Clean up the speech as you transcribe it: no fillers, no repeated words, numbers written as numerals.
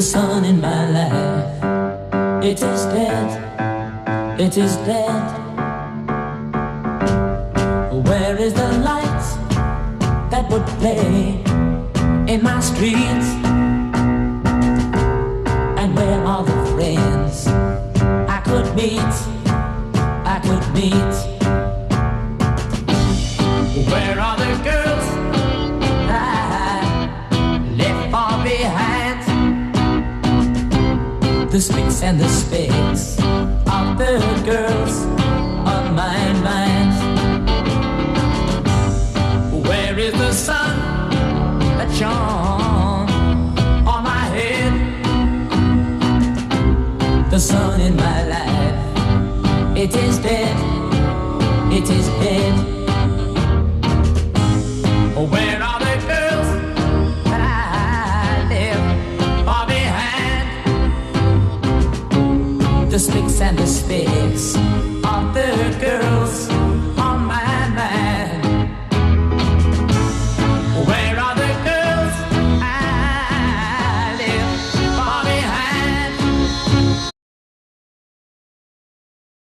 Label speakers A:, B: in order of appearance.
A: The sun in my life, it is dead, it is dead. Where is the light that would play in my streets? And where are the friends I could meet, I could meet? Where are the girls I left far behind? The speaks and the specks of the girls on my mind. Where is the sun that shone on my head? The sun in my life, it is dead, it is dead. Where are the girls that I left far behind? The speaks and the specks of the girls